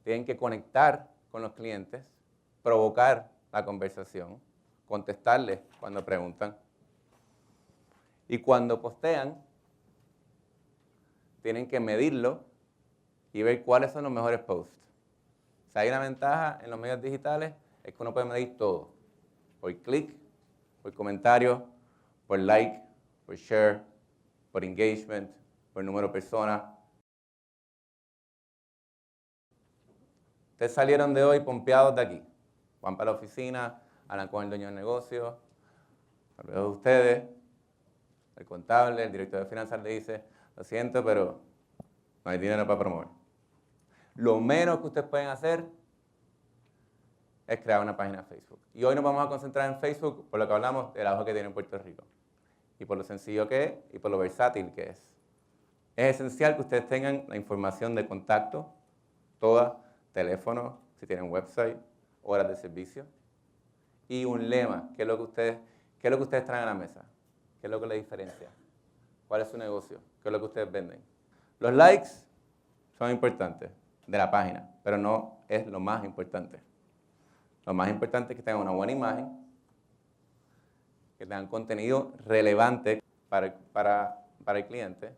tienen que conectar con los clientes, provocar la conversación, contestarles cuando preguntan. Y cuando postean, tienen que medirlo y ver cuáles son los mejores posts. Si hay una ventaja en los medios digitales, es que uno puede medir todo. Por clic, por comentario, por like, por share, por engagement, por número de personas. Ustedes salieron de hoy pompeados de aquí. Van para la oficina, hablan con el dueño del negocio, tal vez ustedes, el contable, el director de finanzas le dice, lo siento, pero no hay dinero para promover. Lo menos que ustedes pueden hacer es crear una página de Facebook. Y hoy nos vamos a concentrar en Facebook por lo que hablamos del auge que tiene en Puerto Rico. Y por lo sencillo que es y por lo versátil que es. Es esencial que ustedes tengan la información de contacto, toda, teléfono, si tienen website, horas de servicio, y un lema, ¿qué es lo que ustedes traen a la mesa? ¿Qué es lo que les diferencia? ¿Cuál es su negocio? ¿Qué es lo que ustedes venden? Los likes son importantes de la página, pero no es lo más importante. Lo más importante es que tengan una buena imagen, que tengan contenido relevante para el cliente.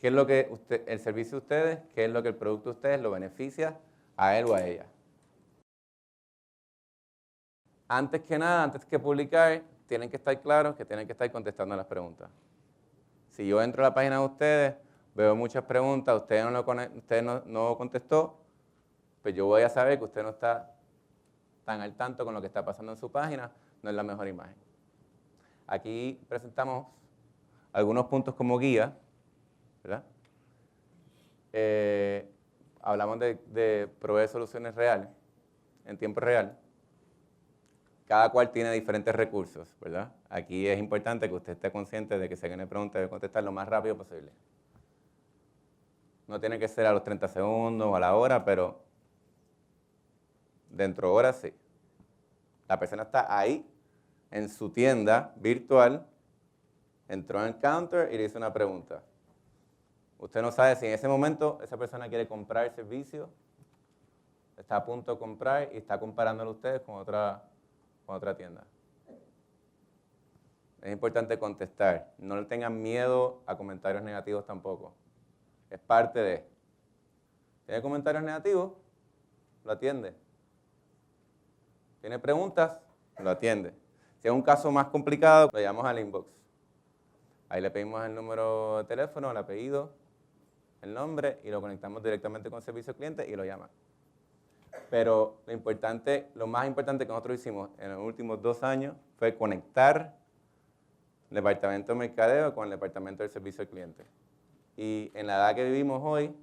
¿Qué es lo que el servicio de ustedes, qué es lo que el producto de ustedes lo beneficia a él o a ella? Antes que nada, antes que publicar, tienen que estar claros que tienen que estar contestando las preguntas. Si yo entro a la página de ustedes, veo muchas preguntas, usted no contestó, pues yo voy a saber que usted no está tan al tanto con lo que está pasando en su página, no es la mejor imagen. Aquí presentamos algunos puntos como guía, ¿verdad? Hablamos de proveer soluciones reales, en tiempo real. Cada cual tiene diferentes recursos, ¿verdad? Aquí es importante que usted esté consciente de que si alguien le pregunta, debe contestar lo más rápido posible. No tiene que ser a los 30 segundos o a la hora, pero dentro de horas sí. La persona está ahí, en su tienda virtual, entró en el counter y le hizo una pregunta. Usted no sabe si en ese momento esa persona quiere comprar el servicio, está a punto de comprar y está comparándolo ustedes con otra tienda. Es importante contestar. No le tengan miedo a comentarios negativos tampoco. Es parte de. ¿Tiene comentarios negativos? Lo atiende. ¿Tiene preguntas? Lo atiende. Si es un caso más complicado, lo llamamos al inbox. Ahí le pedimos el número de teléfono, el apellido, el nombre y lo conectamos directamente con el servicio al cliente y lo llaman. Pero lo más importante que nosotros hicimos en los últimos 2 años fue conectar el departamento de mercadeo con el departamento del servicio al cliente. Y en la edad que vivimos hoy,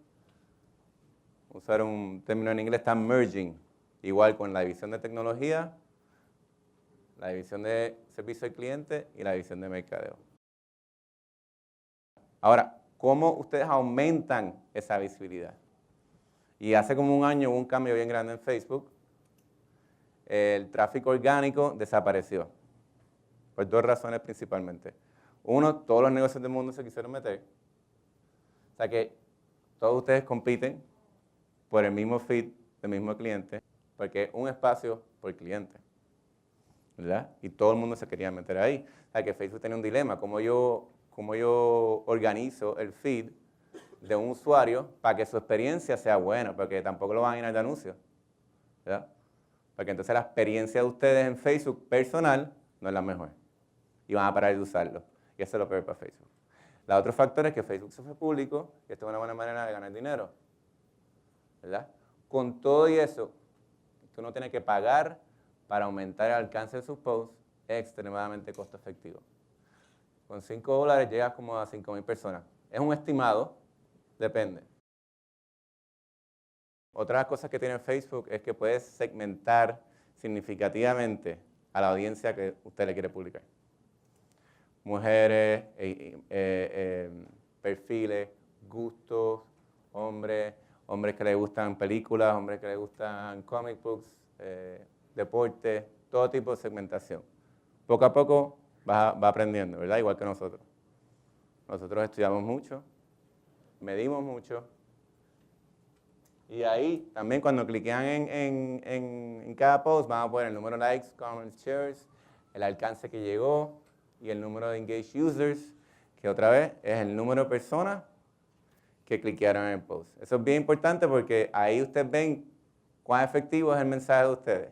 usar un término en inglés, está merging, igual con la división de tecnología, la división de servicio al cliente y la división de mercadeo. Ahora, ¿cómo ustedes aumentan esa visibilidad? Y hace como un año hubo un cambio bien grande en Facebook. El tráfico orgánico desapareció, por 2 razones principalmente. Uno, todos los negocios del mundo se quisieron meter. O sea que todos ustedes compiten por el mismo feed del mismo cliente, porque es un espacio por cliente, ¿verdad? Y todo el mundo se quería meter ahí. O sea que Facebook tenía un dilema, ¿cómo yo organizo el feed de un usuario para que su experiencia sea buena? Porque tampoco lo van a llenar de anuncios, ¿verdad? Porque entonces la experiencia de ustedes en Facebook personal no es la mejor. Y van a parar de usarlo. Y eso es lo peor para Facebook. El otro factor es que Facebook se fue público y esto es una buena manera de ganar dinero, ¿verdad? Con todo y eso, que uno tiene que pagar para aumentar el alcance de sus posts, es extremadamente costo efectivo. Con $5 llegas como a 5,000 personas. Es un estimado, depende. Otra cosa que tiene Facebook es que puedes segmentar significativamente a la audiencia que usted le quiere publicar. Mujeres, perfiles, gustos, hombres que les gustan películas, hombres que les gustan comic books, deportes, todo tipo de segmentación. Poco a poco va aprendiendo, ¿verdad? Igual que nosotros. Nosotros estudiamos mucho, medimos mucho Y ahí también cuando cliquean en cada post van a poner el número de likes, comments, shares, el alcance que llegó y el número de engaged users, que otra vez es el número de personas que cliquearon en el post. Eso es bien importante porque ahí ustedes ven cuán efectivo es el mensaje de ustedes.